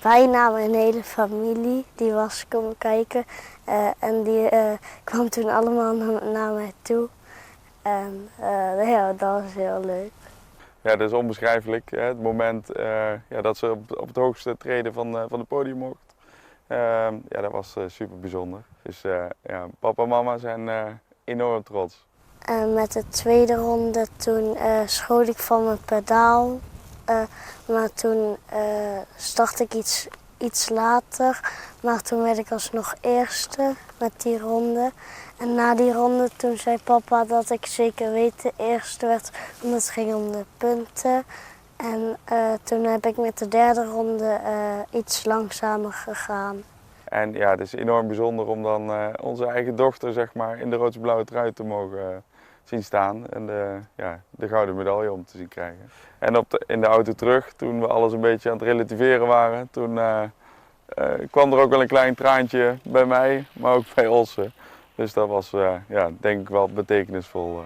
bijna mijn hele familie, die was komen kijken. En die kwam toen allemaal naar mij toe. En ja, dat was heel leuk. Ja, dat is onbeschrijfelijk. Hè? Het moment ja, dat ze op het hoogste treden van het podium mocht. Ja, dat was super bijzonder. Dus ja, papa en mama zijn enorm trots. Met de tweede ronde toen schoot ik van mijn pedaal. Maar toen start ik iets later. Maar toen werd ik alsnog eerste met die ronde. En na die ronde toen zei papa dat ik zeker weten eerste werd. Omdat het ging om de punten. En toen heb ik met de derde ronde iets langzamer gegaan. En ja, het is enorm bijzonder om dan onze eigen dochter zeg maar, in de rood-blauwe trui te mogen zien staan. En de gouden medaille om te zien krijgen. En in de auto terug, toen we alles een beetje aan het relativeren waren, toen kwam er ook wel een klein traantje bij mij, maar ook bij Olsen. Dus dat was ja, denk ik wel betekenisvol.